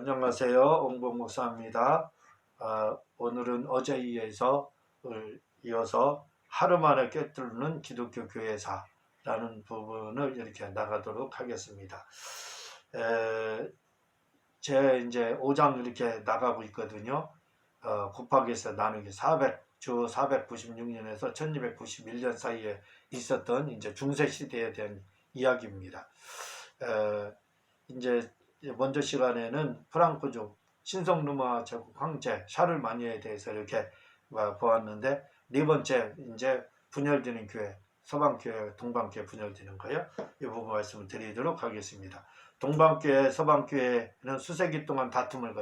안녕하세요. 옹봉 목사입니다. 오늘은 어제 이어서 하루 만에 꿰뚫는 기독교 교회사라는 부분을 이렇게 나가도록 하겠습니다. 제 이제 5장 이렇게 나가고 있거든요. 곱하기해서 나누기 주 496년에서 1291년 사이에 있었던 이제 중세 시대에 대한 이야기입니다. 이제 먼저 시간에는 프랑크족 신성루마 제국 황제 샤를마니에 대해서 이렇게 보았는데, 네 번째 이제 분열되는 교회, 서방교회, 동방교회 분열되는 거예요. 이 부분 말씀을 드리도록 하겠습니다. 동방교회, 서방교회는 수세기 동안 다툼을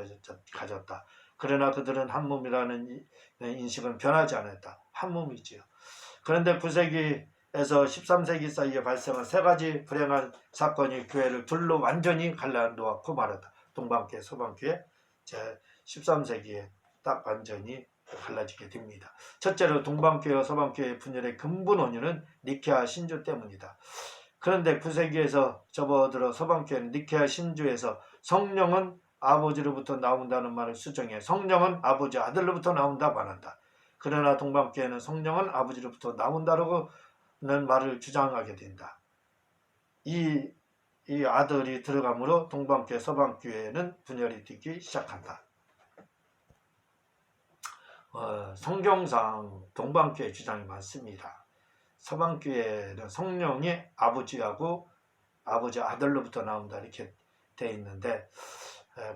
가졌다. 그러나 그들은 한 몸이라는 인식은 변하지 않았다. 한 몸이지요. 그런데 9세기에서 13세기 사이에 발생한 세 가지 불행한 사건이 교회를 둘로 완전히 갈라놓고 말았다. 동방교회, 서방교회, 13세기에 딱 완전히 갈라지게 됩니다. 첫째로 동방교회와 서방교회의 분열의 근본 원인은 니케아 신주 때문이다. 그런데 9세기에서 접어들어 서방교회는 니케아 신주에서 성령은 아버지로부터 나온다는 말을 수정해 성령은 아버지 아들로부터 나온다 말한다. 그러나 동방교회는 성령은 아버지로부터 나온다라고는 말을 주장하게 된다. 이 아들이 들어감으로 동방교회, 서방교회는 분열이 되기 시작한다. 성경상 동방교회 주장이 많습니다. 서방교회는 성령이 아버지하고 아버지 아들로부터 나온다 이렇게 되어 있는데,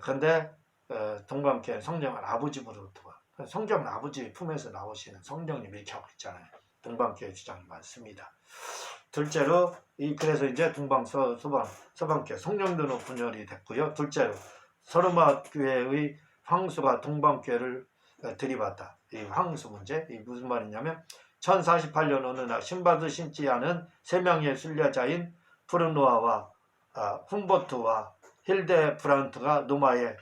그런데 동방교회는 성령은 아버지로부터, 성경은 아버지 품에서 나오시는 성령님이 이렇게 하고 있잖아요. 동방교회 주장이 많습니다. 둘째로 그래서 이제 서방교회 성령들로 분열이 됐고요. 둘째로 서르마 교회의 황수가 동방교회를 들이받다. 이 황수 문제, 이 무슨 말이냐면 1048년 어느 날 신바드 신지 않은 세 명의 순례자인 프르노아와 훔보트와 힐데 브란트가 노마에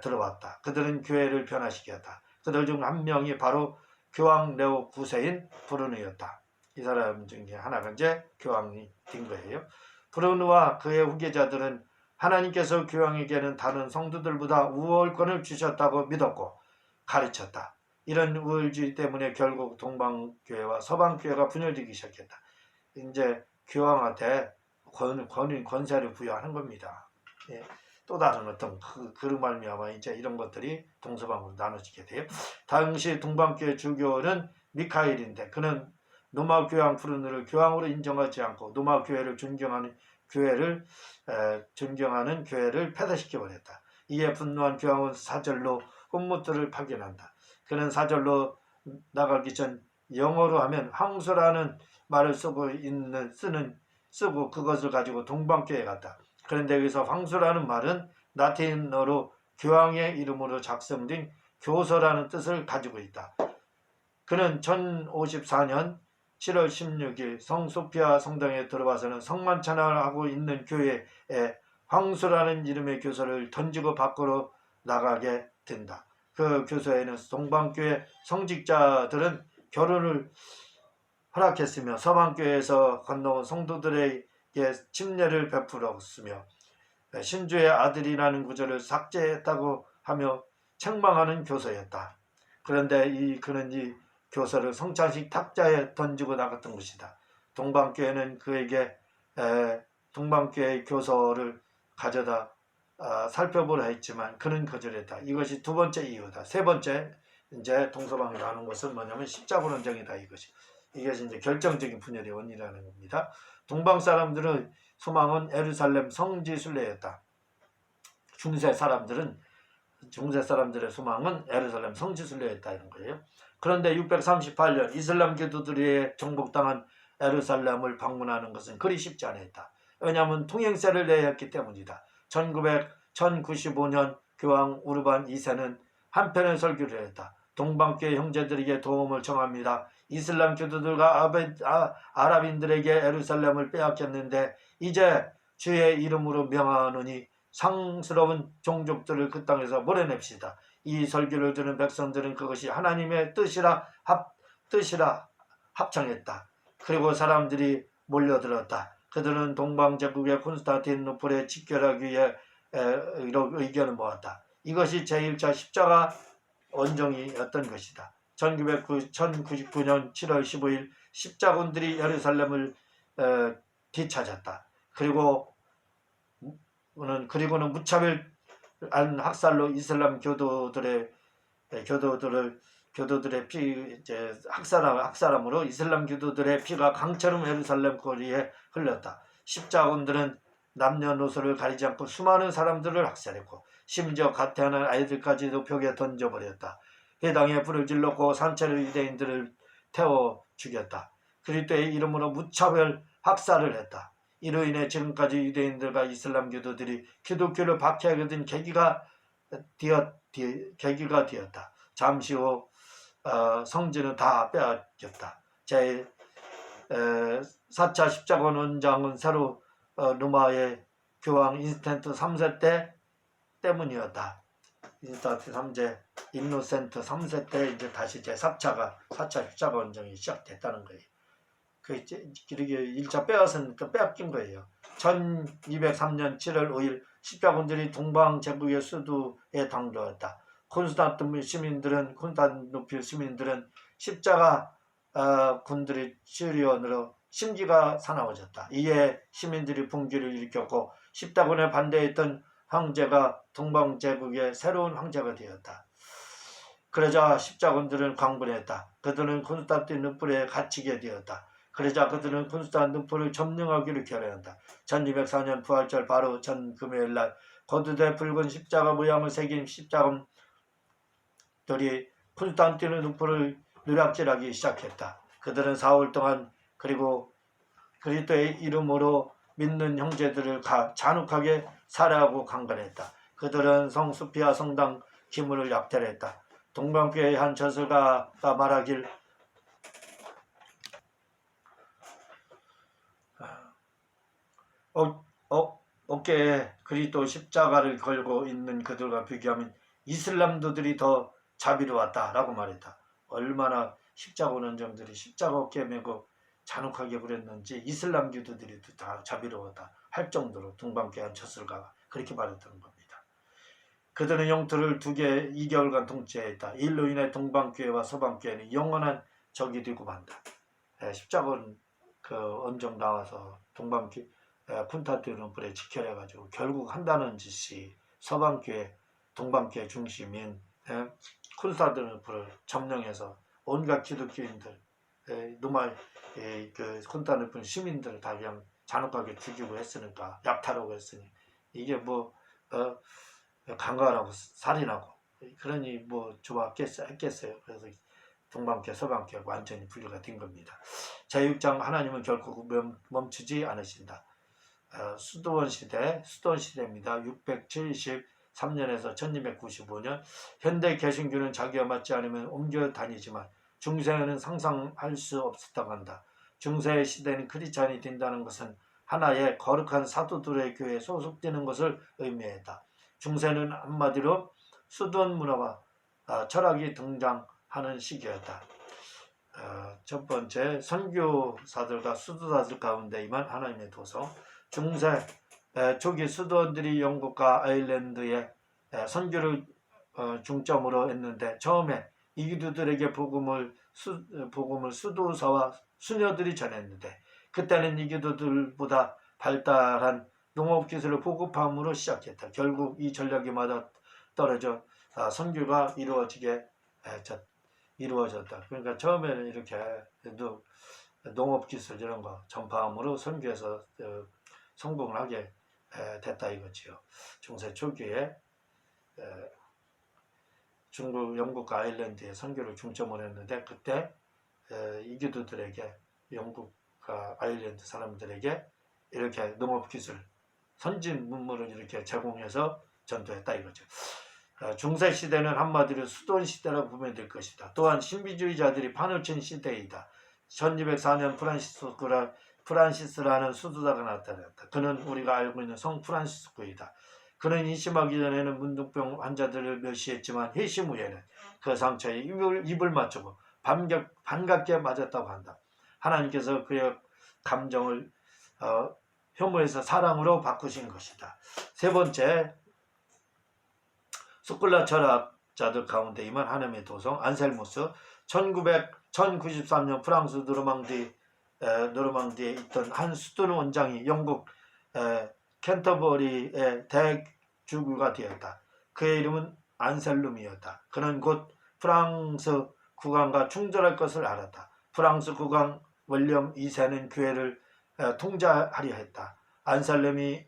들어왔다. 그들은 교회를 변화시켰다. 그들 중 한 명이 바로 교황 레오 9세인 브루누였다. 이 사람 중에 하나가 이제 교황이 된 거예요. 브루누와 그의 후계자들은 하나님께서 교황에게는 다른 성도들보다 우월권을 주셨다고 믿었고 가르쳤다. 이런 우월주의 때문에 결국 동방교회와 서방교회가 분열되기 시작했다. 이제 교황한테 권세를 부여하는 겁니다. 또 다른 어떤 그런 말미암아 이제 이런 것들이 동서방으로 나눠지게 돼요. 당시 동방교회 주교는 미카엘인데, 그는 노마 교황 프르누를 교황으로 인정하지 않고 노마 교회를 존경하는 교회를 폐쇄시켜 버렸다. 이에 분노한 교황은 사절로 훔무트를 파견한다. 그는 사절로 나가기 전 영어로 하면 황수라는 말을 쓰고 그것을 가지고 동방교회에 갔다. 그런데 여기서 황수라는 말은 라틴어로 교황의 이름으로 작성된 교서라는 뜻을 가지고 있다. 그는 1054년 7월 16일 성소피아 성당에 들어와서는 성만찬을 하고 있는 교회에 황수라는 이름의 교서를 던지고 밖으로 나가게 된다. 그 교서에는 동방교회 성직자들은 결혼을 허락했으며 서방교회에서 건너온 성도들에게 침례를 베풀었으며 신주의 아들이라는 구절을 삭제했다고 하며 책망하는 교서였다. 그런데 그는 이 교서를 성찬식 탁자에 던지고 나갔던 것이다. 동방교회는 그에게 동방교회의 교서를 가져다 살펴보라 했지만 그는 거절했다. 이것이 두 번째 이유다. 세 번째 이제 동서방으로 하는 것은 뭐냐면 십자군원정이다. 이것이 이제 결정적인 분열의 원인이라는 겁니다. 동방 사람들의 소망은 예루살렘 성지 순례였다. 중세 사람들의 소망은 예루살렘 성지 순례였다 이런 거예요. 그런데 638년 이슬람 교도들이 정복당한 예루살렘을 방문하는 것은 그리 쉽지 않았다. 왜냐하면 통행세를 내야 했기 때문이다. 1095년 교황 우르반 2세는 한편의 설교를 했다. 동방교회 형제들에게 도움을 청합니다. 이슬람 교도들과 아랍인들에게 예루살렘을 빼앗겼는데 이제 주의 이름으로 명하노니 상스러운 종족들을 그 땅에서 몰아냅시다. 이 설교를 들은 백성들은 그것이 하나님의 뜻이라 합창했다. 그리고 사람들이 몰려들었다. 그들은 동방제국의 콘스탄티노플에 집결하기 위해 의견을 모았다. 이것이 제1차 십자가 원정이었던 것이다. 1099년 7월 15일 십자군들이 예루살렘을 뒤찾았다. 그리고는 무차별한 학살로 이슬람 교도들의 학살함으로 이슬람 교도들의 피가 강처럼 예루살렘 거리에 흘렀다. 십자군들은 남녀노소를 가리지 않고 수많은 사람들을 학살했고 심지어 가태하는 아이들까지도 벽에 던져버렸다. 회당에 불을 질렀고 산채로 유대인들을 태워 죽였다. 그리스도의 이름으로 무차별 학살을 했다. 이로 인해 지금까지 유대인들과 이슬람 교도들이 기독교를 박해하게 된 계기가 되었다. 잠시 후 성지는 다 빼앗겼다. 제4차 십자군 원정은 새로 로마의 교황 인스텐트 3세 때 때문이었다. 인노센트 3세 때 이제 다시 제4차 십자가 원정이 시작됐다는 거예요. 이렇게 1차 빼앗으니까 빼앗긴 거예요. 1203년 7월 5일 십자군들이 동방 제국의 수도에 당도했다. 콘스탄티노플 시민들은 십자가 군들의 지휘원으로 심기가 사나워졌다. 이에 시민들이 분기를 일으켰고 십자군에 반대했던 황제가 동방 제국의 새로운 황제가 되었다. 그러자 십자군들은 강분했다. 그들은 콘스탄티노플에 갇히게 되었다. 그러자 그들은 콘스탄티노플을 점령하기로 결의한다. 1204년 부활절 바로 전 금요일날 거두대 붉은 십자가 모양을 새긴 십자군들이 콘스탄티노플을 누락질하기 시작했다. 그들은 4월 동안 그리고 그리스도의 이름으로 믿는 형제들을 잔혹하게 살해하고 강간했다. 그들은 성 수피아 성당 기물을 약탈했다. 동방교회의 한 저술가가 말하길 어깨에 그리스도 십자가를 걸고 있는 그들과 비교하면 이슬람도들이 더 자비로웠다라고 말했다. 얼마나 십자가 원정들이 십자가 어깨에 메고 잔혹하게 그랬는지 이슬람 교도들이 다 자비로웠다 할 정도로 동방교회 한 저술가가 그렇게 말했던 겁니다. 그들은 영토를 2개월간 통치했다. 이로 인해 동방교회와 서방교회는 영원한 적이 되고 만다. 십자군 원정 나와서 콘스탄티노플에 지켜내가지고 결국 한다는 짓이 서방교회, 동방교회 중심인 콘스탄티노플을 점령해서 온갖 기독교인들, 콘스탄티노플 시민들을 다 그냥 잔혹하게 죽이고 했으니까, 약탈하고 했으니 이게 강간하고 살인하고 그러니 좋았겠어요. 그래서 동방교회, 서방교회가 완전히 분리가 된 겁니다. 제6장 하나님은 결코 멈추지 않으신다. 수도원 시대입니다. 673년에서 1295년 현대 개신교는 자기와 맞지 않으면 옮겨 다니지만 중세에는 상상할 수 없었다고 한다. 중세의 시대는 크리스찬이 된다는 것은 하나의 거룩한 사도들의 교회에 소속되는 것을 의미했다. 중세는 한마디로 수도원 문화와 철학이 등장하는 시기였다. 첫 번째, 선교사들과 수도사들 가운데 임한 하나님의 도서. 중세 초기 수도원들이 영국과 아일랜드에 선교를 중점으로 했는데 처음에 이기도들에게 복음을 수도사와 수녀들이 전했는데 그때는 이기도들보다 발달한 농업기술을 보급함으로 시작했다. 결국 이 전략이 맞아 떨어져 선교가 이루어졌다. 그러니까 처음에는 이렇게 농업기술 이런 거 전파함으로 선교에서 성공을 하게 됐다 이거지요. 중세 초기에 중국, 영국과 아일랜드에 선교를 중점으로 했는데 그때 이교도들에게 영국과 아일랜드 사람들에게 이렇게 농업기술 선진 문물을 이렇게 제공해서 전도했다 이거죠. 중세 시대는 한마디로 수도원 시대라고 보면 될 것이다. 또한 신비주의자들이 판을 친 시대이다. 1204년 프란시스라는 수도자가 나타났다. 그는 우리가 알고 있는 성 프란시스코이다. 그는 인심하기 전에는 문둥병 환자들을 멸시했지만 회심 후에는 그 상처에 입을 맞추고 반갑게 맞았다고 한다. 하나님께서 그의 감정을 혐오에서 사랑으로 바꾸신 것이다. 세 번째, 스콜라 철학자들 가운데 임한 하나님의 도성 안셀무스, 1093년 프랑스 노르망디에 있던 한 수도원 원장이 영국 캔터버리의 대주교가 되었다. 그의 이름은 안셀룸이었다. 그는 곧 프랑스 국왕과 충돌할 것을 알았다. 프랑스 국왕 윌리엄 2세는 교회를 통제하려 했다. 안셀룸이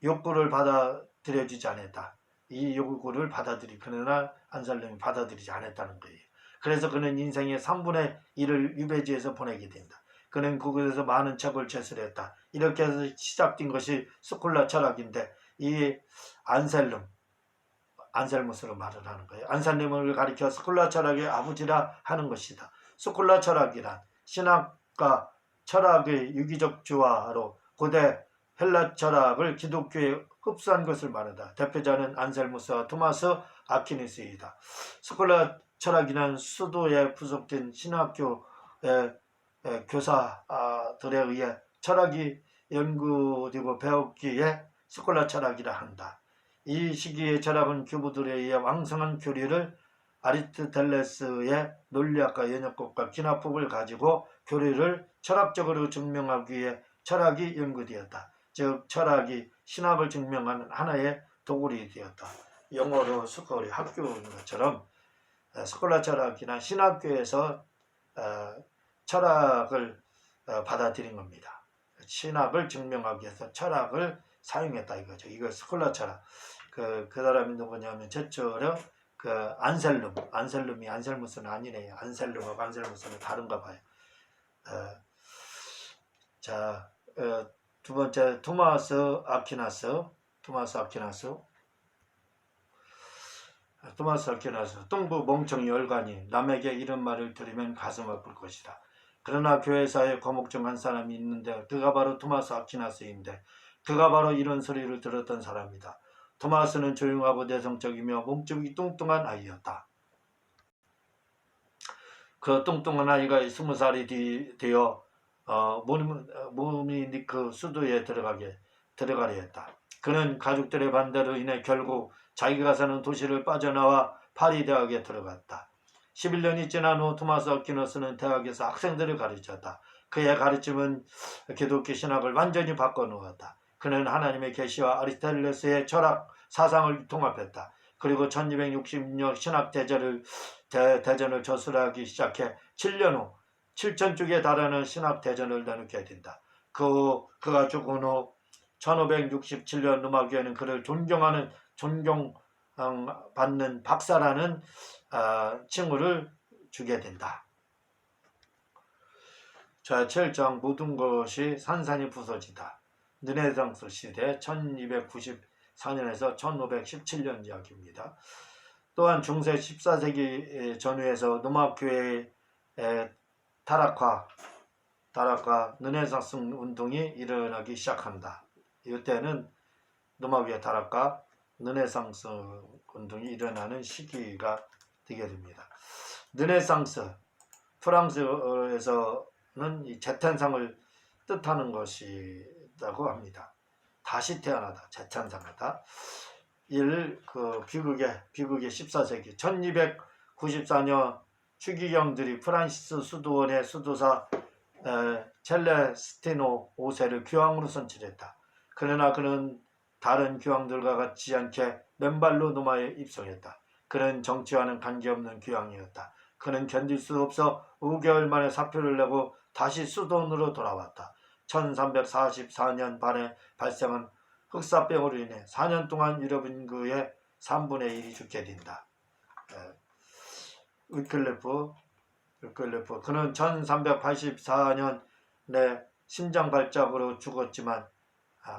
욕구를 받아들여주지 않았다. 이 요구를 그러나 안셀룸이 받아들이지 않았다는 거예요. 그래서 그는 인생의 3분의 1을 유배지에서 보내게 된다. 그는 그곳에서 많은 책을 제출했다. 이렇게 해서 시작된 것이 스콜라 철학인데, 이 안셀무스로 말을 하는 거예요. 안셀름을 가리켜 스콜라 철학의 아버지라 하는 것이다. 스콜라 철학이란 신학과 철학의 유기적 조화로 고대 헬라 철학을 기독교에 흡수한 것을 말한다. 대표자는 안셀무스와 토마스 아퀴니스이다. 스콜라 철학이란 수도에 부속된 신학교의 교사들에 의해 철학이 연구되고 배웠기에 스콜라 철학이라 한다. 이 시기의 철학은 교부들에 의해 왕성한 교리를 아리스토텔레스의 논리학과 연역법과 기나법을 가지고 교리를 철학적으로 증명하기 위해 철학이 연구되었다. 즉 철학이 신학을 증명하는 하나의 도구리 되었다. 영어로 스콜이 학교인 것처럼 스콜라 철학이나 신학교에서 철학을 받아들인 겁니다. 신학을 증명하기 위해서 철학을 사용했다 이거죠. 이거 스콜라 철학. 그 사람이 누구냐면 저쪽으로 안셀룸이 안셀무스는 아니네요. 안셀룸하고 안셀무스는 다른가 봐요. 두 번째 토마스 아퀴나스. 뚱부 멍청이 열간이 남에게 이런 말을 들으면 가슴 아플 것이다. 그러나 교회사에 거목 중 한 사람이 있는데 그가 바로 토마스 아퀴나스인데 그가 바로 이런 소리를 들었던 사람이다. 토마스는 조용하고 내성적이며 몸집이 뚱뚱한 아이였다. 그 뚱뚱한 아이가 20살이 되어 무미니크 수도에 들어가려 했다. 그는 가족들의 반대로 인해 결국 자기가 사는 도시를 빠져나와 파리 대학에 들어갔다. 11년이 지난 후 토마스 아퀴나스는 대학에서 학생들을 가르쳤다. 그의 가르침은 기독교 신학을 완전히 바꿔놓았다. 그는 하나님의 계시와 아리스토텔레스의 철학 사상을 통합했다. 그리고 1266년 신학 대전을 저술하기 시작해 7년 후 7,000쪽에 달하는 신학 대전을 나누게 된다. 그가 죽은 후 1567년 음악교회는 그를 존경받는 박사라는 칭호를 주게 된다. 자, 7장 모든 것이 산산이 부서지다. 르네상스 시대 1294년에서 1517년 이야기입니다. 또한 중세 14세기 전후에서 노마교회의 타락과 르네상스 운동이 일어나기 시작한다. 이때는 노마교회 타락과 르네상스 운동이 일어나는 시기가 되게 됩니다. 르네상스, 프랑스에서는 이 재탄생을 뜻하는 것이라고 합니다. 다시 태어나다, 재탄생하다. 비극의 14세기 1294년 추기경들이 프란시스 수도원의 수도사 첼레스티노 5세를 교황으로 선출했다. 그러나 그는 다른 교황들과 같지 않게 맨발로 노마에 입성했다. 그는 정치와는 관계없는 교황이었다. 그는 견딜 수 없어 5개월 만에 사표를 내고 다시 수도원으로 돌아왔다. 1344년 반에 발생한 흑사병으로 인해 4년 동안 유럽 인구의 3분의 1이 죽게 된다. 위클리프 그는 1384년에 심장발작으로 죽었지만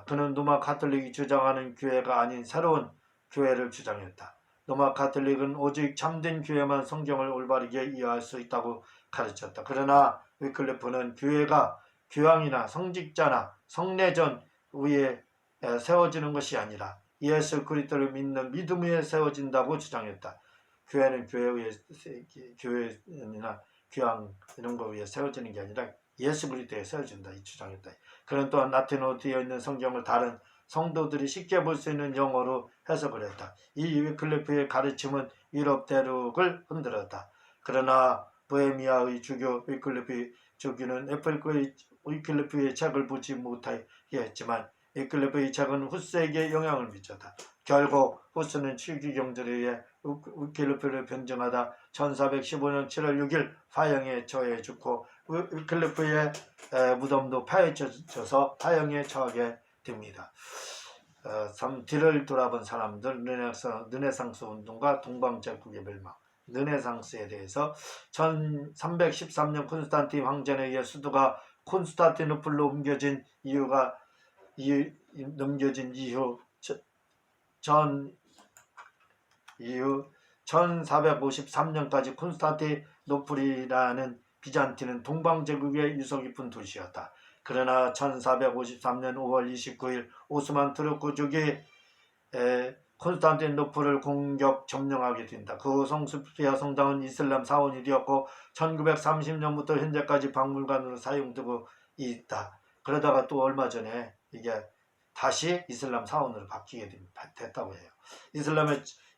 그는 로마 가톨릭이 주장하는 교회가 아닌 새로운 교회를 주장했다. 로마 가톨릭은 오직 참된 교회만 성경을 올바르게 이해할 수 있다고 가르쳤다. 그러나 위클리프는 교회가 교황이나 성직자나 성례전 위에 세워지는 것이 아니라 예수 그리스도를 믿는 믿음 위에 세워진다고 주장했다. 교회는 교회나 교황 이런 거 위에 세워지는 게 아니라 예수 그리스도에 세워진다 이 주장했다. 그는 또한 라틴어로 되어 있는 성경을 다른 성도들이 쉽게 볼 수 있는 영어로 해석을 했다. 이 위클리프의 가르침은 유럽 대륙을 흔들었다. 그러나 보헤미아의 주교 위클리프 주교는 애플 위클리프의 책을 보지 못하게 했지만 위클리프의 책은 후스에게 영향을 미쳤다. 결국 후스는 추기경들에 의해 위클리프를 변증하다 1415년 7월 6일 화형에 처해 죽고 위클리프의 무덤도 파헤쳐져서 화형에 처하게 됩니다. 뒤를 돌아본 사람들, 르네상스 운동과 동방제국의 멸망. 르네상스에 대해서 1313년 콘스탄틴 황제에 의해 수도가 콘스탄티노플로 옮겨진 이후 1453년까지 콘스탄티노플이라는 비잔틴은 동방제국의 유서 깊은 도시였다. 그러나 1453년 5월 29일 오스만 투르크족이 콘스탄티노플을 공격 점령하게 된다. 그 성소피아 성당은 이슬람 사원이 되었고 1930년부터 현재까지 박물관으로 사용되고 있다. 그러다가 또 얼마 전에 이게 다시 이슬람 사원으로 바뀌게 됐다고 해요.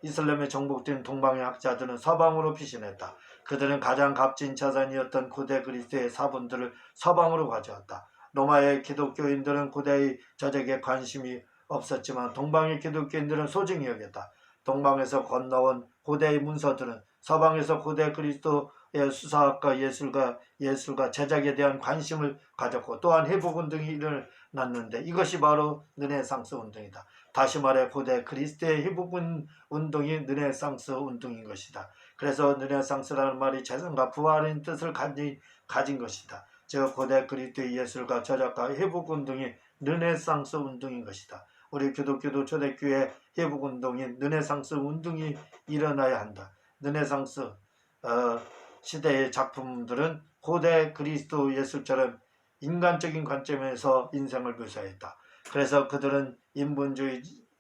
이슬람에 정복된 동방의 학자들은 서방으로 피신했다. 그들은 가장 값진 자산이었던 고대 그리스의 사본들을 서방으로 가져왔다. 로마의 기독교인들은 고대의 저작에 관심이 없었지만 동방의 기독교인들은 소중히 여겼다. 동방에서 건너온 고대의 문서들은 서방에서 고대 그리스도의 수사학과 예술과 제작에 대한 관심을 가졌고 또한 회복운동이 일어났는데 이것이 바로 르네상스 운동이다. 다시 말해 고대 그리스도의 회복운동이 르네상스 운동인 것이다. 그래서 르네상스라는 말이 재산과 부활의 뜻을 가진 것이다. 즉 고대 그리스도의 예술과 저작과 회복운동이 르네상스 운동인 것이다. 우리 기독교도 초대교회 회복운동인 르네상스 운동이 일어나야 한다. 르네상스 시대의 작품들은 고대 그리스도 예술처럼 인간적인 관점에서 인생을 묘사했다. 그래서 그들은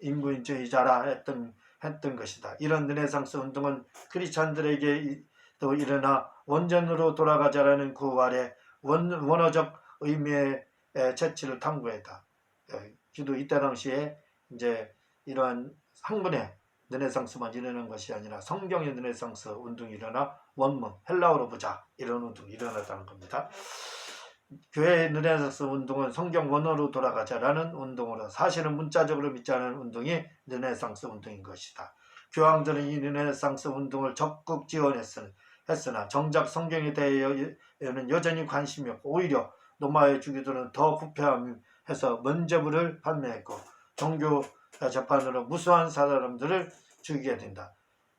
인본주의자라 했던 것이다. 이런 르네상스 운동은 크리스찬들에게도 일어나 원전으로 돌아가자라는 그 말에 원어적 의미의 채취를 탐구했다. 기도 이때 당시에 이제 이러한 학문의 르네상스만 일어난 것이 아니라 성경의 르네상스 운동이 일어나 원문 헬라어로 보자 이런 운동이 일어났다는 겁니다. 교회의 르네상스 운동은 성경 원어로 돌아가자라는 운동으로 사실은 문자적으로 믿지 않은 운동이 르네상스 운동인 것이다. 교황들은 이 르네상스 운동을 적극 지원했으나 정작 성경에 대해서는 여전히 관심이 없고 오히려 로마의 주교들은 더 부패해서 면죄부를 판매했고 종교 재판으로 무수한 사람들을 죽이게 된다.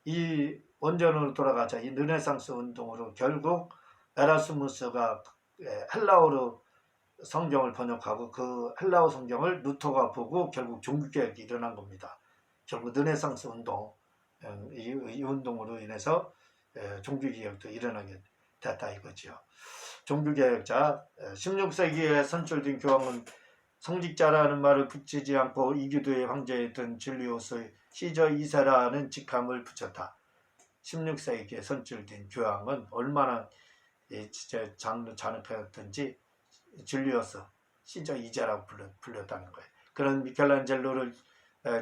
이 원전으로 돌아가자 이 르네상스 운동으로 결국 에라스무스가 헬라어로 성경을 번역하고 그 헬라어 성경을 루터가 보고 결국 종교개혁이 일어난 겁니다. 결국 르네상스 운동 이 운동으로 인해서 종교개혁도 일어나게 됐다 이거죠. 종교개혁자 16세기에 선출된 교황은 성직자라는 말을 붙이지 않고 이교도의 황제였던 줄리우스 시저 2세라는 직함을 붙였다. 16세기에 선출된 교황은 얼마나 진짜 잔혹했던지 줄리우스 시저 2세라고 불렸다는 거예요. 그런 미켈란젤로를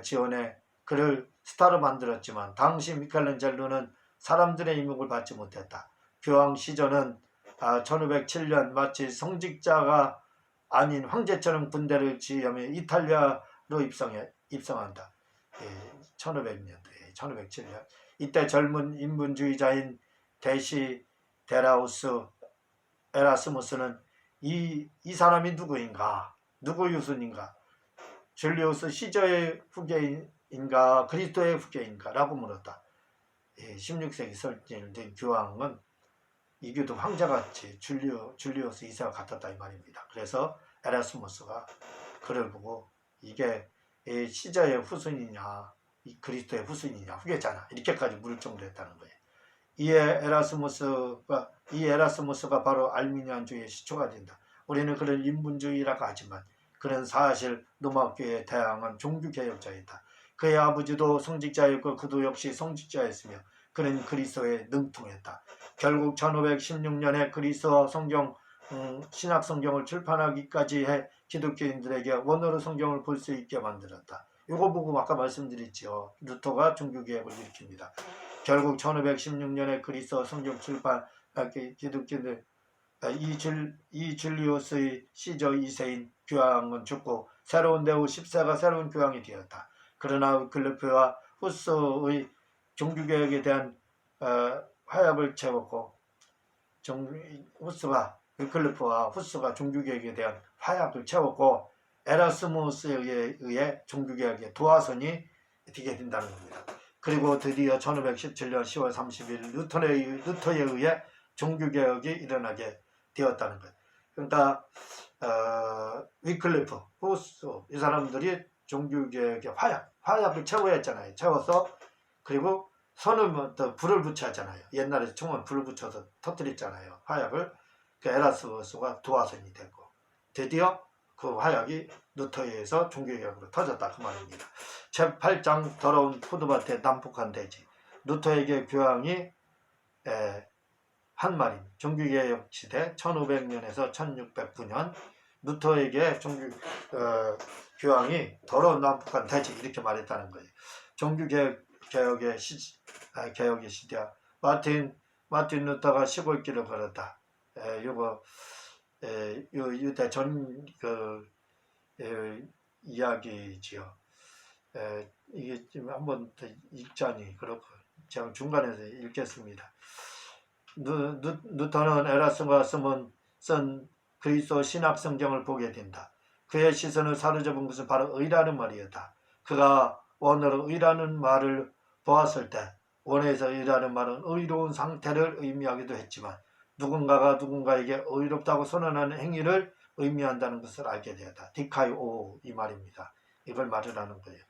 지원해 그를 스타로 만들었지만 당시 미켈란젤로는 사람들의 이목을 받지 못했다. 교황 시저는 1507년 마치 성직자가 아닌 황제처럼 군대를 지휘하며 이탈리아로 입성한다. 1500년도에 1507년 이때 젊은 인본주의자인 데시데라우스 에라스무스는 이 사람이 누구인가? 누구 유순인가? 줄리우스 시저의 후계인가? 그리스도의 후계인가? 라고 물었다. 16세기 설정된 교황은 이교도 황제같이 줄리우스 2세와 같았다 이 말입니다. 그래서 에라스무스가 그를 보고 이게 시저의 후손이냐 그리스도의 후손이냐 후계자냐 이렇게까지 물을 정도로 했다는 거예요. 이 에라스무스가 바로 알미니안주의의 시초가 된다. 우리는 그를 인본주의라고 하지만 그는 사실 로마교회에 대항한 종교개혁자이다. 그의 아버지도 성직자였고 그도 역시 성직자였으며 그는 그리스도에 능통했다. 결국 1516년에 그리스어 성경 신약 성경을 출판하기까지 해 기독교인들에게 원어로 성경을 볼 수 있게 만들었다. 이거 보고 아까 말씀드렸죠. 루터가 종교개혁을 일으킵니다. 결국 1516년에 그리스도 성경 출판 기독교인들 이 줄리우스의 시저 2세인 교황은 죽고 새로운 대우 10세가 새로운 교황이 되었다. 그러나 위클리프와 후스의 종교개혁에 대한 화약을 채웠고 위클리프와 후스가 종교개혁에 대한 화약을 채웠고 에라스무스에 의해 종교개혁의 도화선이 되게 된다는 겁니다. 그리고 드디어 1517년 10월 30일 루터에 의해 종교개혁이 일어나게 되었다는 거예요. 그러니까 위클리프, 후스 이 사람들이 종교개혁의 화약을 채워했잖아요. 채워서 그리고 선을 불을 붙였잖아요. 옛날에 총은 불을 붙여서 터뜨렸잖아요. 화약을. 그 에라스무스가 도화선이 됐고 드디어 그 화약이 루터에 의해서 종교개혁으로 터졌다 그 말입니다. 제8장 더러운 포도밭에 난폭한 돼지. 루터에게 교황이 한 말인 종교개혁 시대 1500년에서 1609년 루터에게 교황이 더러운 난폭한 돼지 이렇게 말했다는 거예요. 종교개혁의 시대야. 마틴 루터가 시골길을 걸었다. 요거 유대 전 이야기지요. 이게 지금 한번 더 읽자니 그렇고 제가 중간에서 읽겠습니다. 루터는 에라스무스가 쓴 그리스도 신학 성경을 보게 된다. 그의 시선을 사로잡은 것은 바로 의라는 말이었다. 그가 원어로 의라는 말을 보았을 때 원에서 의라는 말은 의로운 상태를 의미하기도 했지만 누군가가 누군가에게 의롭다고 선언하는 행위를 의미한다는 것을 알게 되었다. 디카이오 이 말입니다. 이걸 말하는 거예요.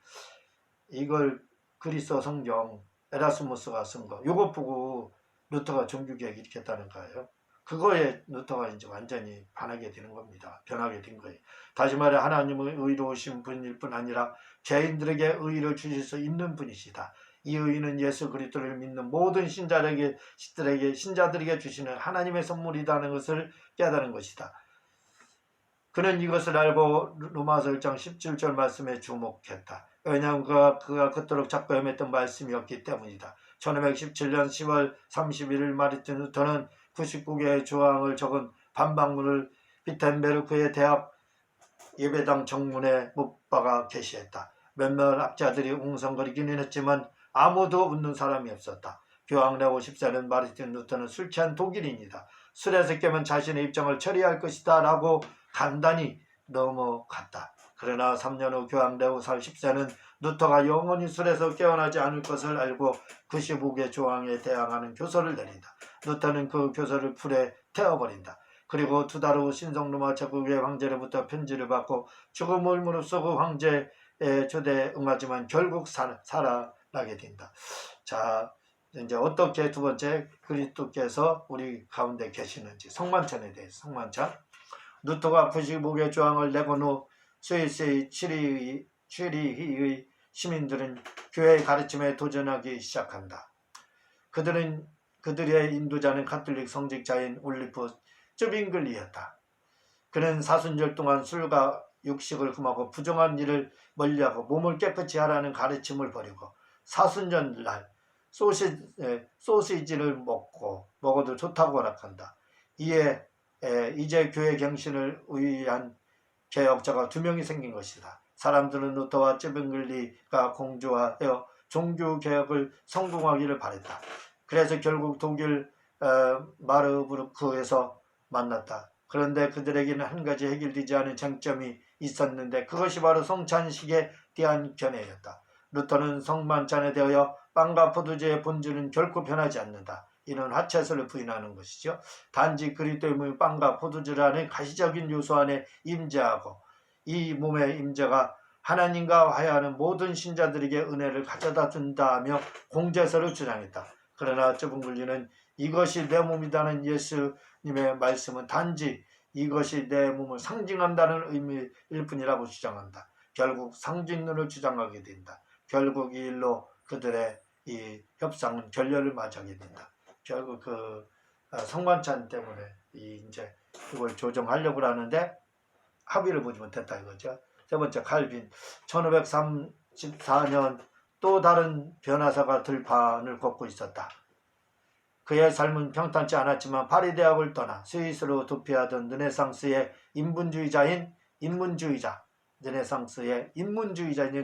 이걸 그리스도 성경 에라스무스가 쓴 거. 이거 보고 루터가 종교개혁 일으켰다는 거예요. 그거에 루터가 이제 완전히 반하게 되는 겁니다. 변하게 된 거예요. 다시 말해 하나님은 의로우신 분일 뿐 아니라 죄인들에게 의를 주실 수 있는 분이시다. 이 의는 예수 그리스도를 믿는 모든 신자들에게 주시는 하나님의 선물이라는 것을 깨달은 것이다. 그는 이것을 알고 로마서 1장 17절 말씀에 주목했다. 왜냐하면 그가 그토록 잡고 헤맸던 말씀이었기 때문이다. 1517년 10월 31일 말했던 루터는 99개의 조항을 적은 반박문을 비텐베르크의 대학 예배당 정문에 못 박아 게시했다. 몇몇 학자들이 웅성거리기는 했지만 아무도 웃는 사람이 없었다. 교황 레오 10세는 마르틴 루터는 술 취한 독일인이다. 술에서 깨면 자신의 입장을 처리할 것이다 라고 간단히 넘어갔다. 그러나 3년 후 교황 레오 10세는 루터가 영원히 술에서 깨어나지 않을 것을 알고 95개 조항에 대항하는 교서를 내린다. 루터는 그 교서를 불에 태워버린다. 그리고 2달 후 신성로마 제국의 황제로부터 편지를 받고 죽음을 무릅쓰고 황제의 초대에 응하지만 결국 살아나게 된다. 자, 이제 어떻게 두 번째 그리스도께서 우리 가운데 계시는지 성만찬에 대해서 성만찬. 루터가 95개 조항을 내건 후 스위스의 취리히의 시민들은 교회의 가르침에 도전하기 시작한다. 그들의 인도자는 가톨릭 성직자인 울리프 쯔빙글리였다. 그는 사순절 동안 술과 육식을 금하고 부정한 일을 멀리하고 몸을 깨끗이 하라는 가르침을 버리고 사순절 날 소시지를 먹어도 좋다고 허락한다. 이제 교회 갱신을 위한 개혁자가 2명이 생긴 것이다. 사람들은 루터와 쯔빙글리가 공조하여 종교개혁을 성공하기를 바랬다. 그래서 결국 독일 마르부르크에서 만났다. 그런데 그들에게는 한 가지 해결되지 않은 쟁점이 있었는데 그것이 바로 성찬식에 대한 견해였다. 루터는 성만찬에 대하여 빵과 포도주의 본질은 결코 변하지 않는다. 이는 화채술을 부인하는 것이죠. 단지 그리스도의 몸이 빵과 포도주라는 가시적인 요소 안에 임재하고 이 몸의 임재가 하나님과 화해하는 모든 신자들에게 은혜를 가져다 준다며 공제서를 주장했다. 그러나 쯔빙글리는 이것이 내 몸이라는 예수님의 말씀은 단지 이것이 내 몸을 상징한다는 의미일 뿐이라고 주장한다. 결국 상징론을 주장하게 된다. 결국 이 일로 그들의 이 협상은 결렬을 맞이하게 된다. 결국 그 성만찬 때문에 이제 그걸 조정하려고 하는데 합의를 보지 못했다 이거죠. 세 번째 칼빈 1534년 또 다른 변화사가 들판을 걷고 있었다. 그의 삶은 평탄치 않았지만 파리 대학을 떠나 스위스로 도피하던 르네상스의 인문주의자인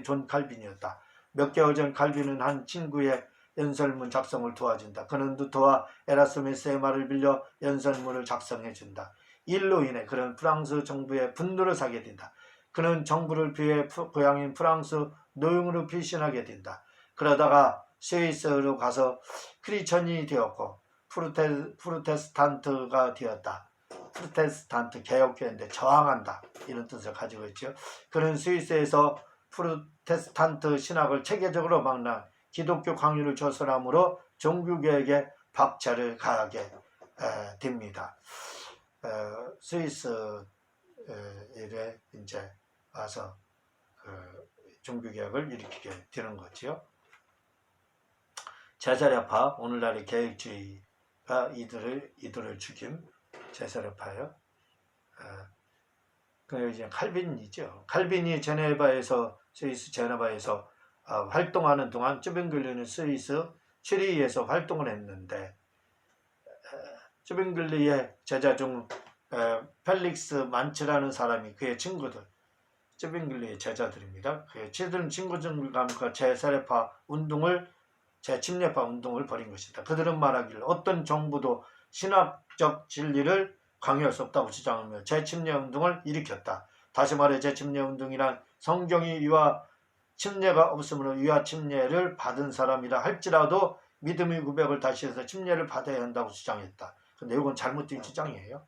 존 칼빈이었다. 몇 개월 전 칼빈은 한 친구의 연설문 작성을 도와준다. 그는 루터와 에라스무스의 말을 빌려 연설문을 작성해준다. 일로 인해 그는 프랑스 정부의 분노를 사게 된다. 그는 정부를 피해 고향인 프랑스 노용으로 피신하게 된다. 그러다가 스위스로 가서 크리스천이 되었고 프로테스탄트가 되었다. 프로테스탄트 개혁교회인데 저항한다 이런 뜻을 가지고 있죠. 그는 스위스에서 프로테스탄트 신학을 체계적으로 막는 기독교 강요를 조설함으로 종교개혁에 박차를 가하게 됩니다. 스위스에 이제 와서 종교개혁을 일으키게 되는 거죠. 제사례파, 오늘날의 개혁주의가 이들을 죽임, 제사례파요. 그 이제 칼빈이죠. 칼빈이 스위스 제네바에서 활동하는 동안 쯔빙글리는 스위스 취리히에서 활동을 했는데 쯔빙글리의 제자 중 펠릭스 만츠라는 사람이 그의 친구들, 쯔빙글리의 제자들입니다. 그의 친구들과 함께 재침례파 운동을 벌인 것이다. 그들은 말하기를 어떤 정부도 신학적 진리를 강요할 수 없다고 주장하며 재침례 운동을 일으켰다. 다시 말해 재침례 운동이란 성경이 유아 침례가 없으므로 유아 침례를 받은 사람이라 할지라도 믿음의 구백을 다시 해서 침례를 받아야 한다고 주장했다. 근데 이건 잘못된 주장이에요.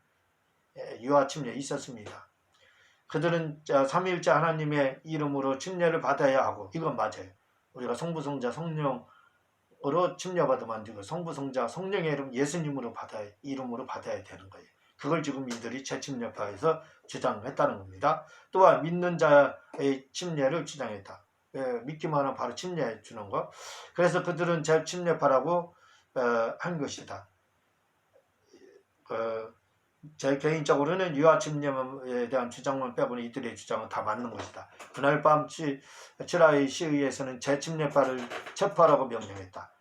유아 침례 있었습니다. 그들은 삼위일체 하나님의 이름으로 침례를 받아야 하고 이건 맞아요. 우리가 성부, 성자, 성령으로 침례받으면 안 되고 성부, 성자, 성령의 이름 예수님으로 이름으로 받아야 되는 거예요. 그걸 지금 이들이 재침례파에서 주장했다는 겁니다. 또한 믿는 자의 침례를 주장했다. 믿기만 하면 바로 침례해 주는 거. 그래서 그들은 재침례파라고 한 것이다. 제 개인적으로는 유아 침례에 대한 주장만 빼고는 이들의 주장은 다 맞는 것이다. 그날 밤 칠하의 시의에서는 재침례파를 체포하라고 명령했다.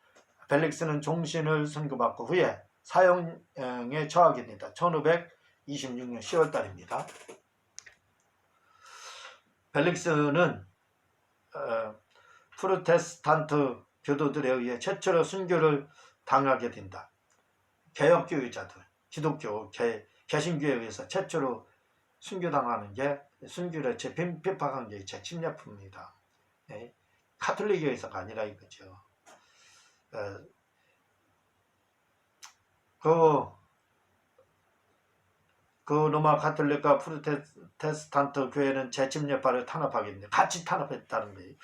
벨릭스는 종신을 선고받고 후에 사형에 처하게 된다. 1526년 10월달입니다. 벨릭스는 프로테스탄트 교도들에 의해 최초로 순교를 당하게 된다. 개혁교회자들, 기독교, 개신교에 의해서 최초로 순교당하는 게 순교를 비판한 게 재침례파입니다. 카톨릭에 의해서가 아니라 이거죠. 그 로마 카톨릭과 프로테스탄트 교회는 재침례파를 탄압하게 됩니다. 같이 탄압했다는 거예요.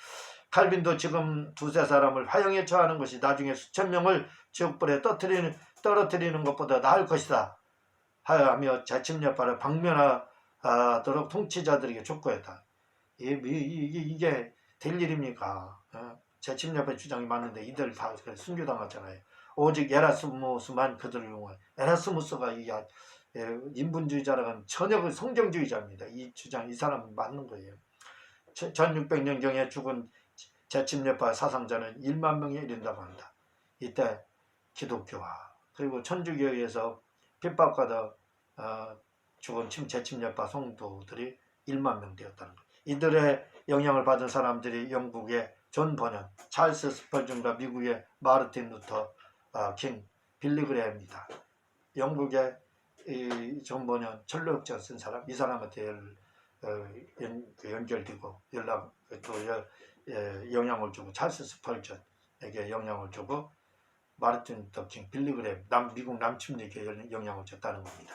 칼빈도 지금 두세 사람을 화형에 처하는 것이 나중에 수천 명을 지옥불에 떨어뜨리는 것보다 나을 것이다 하며 재침례파를 박멸하도록 통치자들에게 촉구했다. 이게 될 일입니까? 재침례파 주장이 맞는데 이들 다 순교당하잖아요. 오직 에라스무스만 그들을 용해. 에라스무스가 인본주의자라는 전혀 성경주의자입니다. 이 사람은 맞는 거예요. 1600년경에 죽은 재침례파 사상자는 1만 명에 이른다고 한다. 이때 기독교와 그리고 천주교에 의해서 핍박받아 죽은 재침례파 성도들이 1만 명 되었다는 것. 이들의 영향을 받은 사람들이 영국의 존 버년, 찰스 스펄전과 미국의 마르틴 루터 킹, 빌리 그레입니다. 영국의 존 버년 철로역자 쓴 사람, 이 사람한테 연결되고 영향을 주고 찰스 스펄전에게 영향을 주고 마르틴 루터 킹, 빌리 그레 미국 남침례교에 영향을 줬다는 겁니다.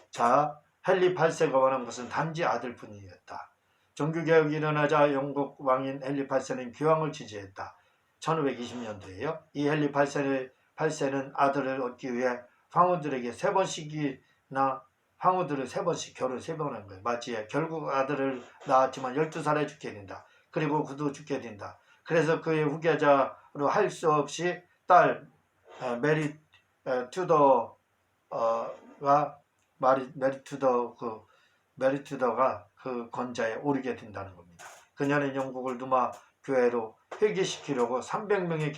자, 헨리 8세가 원한 것은 단지 아들뿐이었다. 종교개혁이 일어나자 영국 왕인 헨리 8세는 교황을 지지했다. 1520년도에요. 이 헨리 8세는 아들을 얻기 위해 황후들에게 3번씩이나 황후들을 3번씩 결혼 3번 한 거예요. 맞지요. 결국 아들을 낳았지만 12살에 죽게 된다. 그리고 그도 죽게 된다. 그래서 그의 후계자로 할 수 없이 딸 메리 투더가 메리 투더 메리트더가 그 권좌에 오르게 된다는 겁니다. 그녀는 영국을 누마 교회로 회귀시키려고 300명의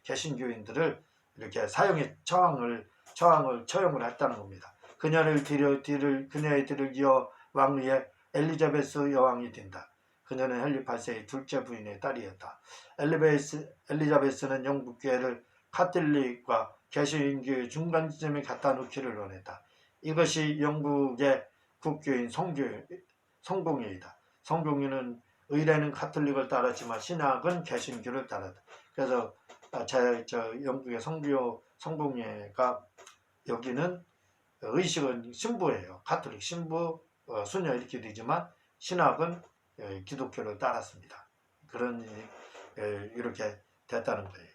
개신교인들을 이렇게 사형에 처형을 했다는 겁니다. 그녀의 뒤를 이어 왕위에 엘리자베스 여왕이 된다. 그녀는 헨리 8세의 둘째 부인의 딸이었다. 엘리자베스는 영국 교회를 카톨릭과 개신교의 중간 지점에 갖다 놓기를 원했다. 이것이 영국의 국교인 성공회이다. 성공회는 의례는 카톨릭을 따랐지만 신학은 개신교를 따랐다. 그래서 영국의 성공회가 여기는 의식은 신부예요. 카톨릭 신부 수녀 이렇게 되지만 신학은 기독교를 따랐습니다. 그런 이렇게 됐다는 거예요.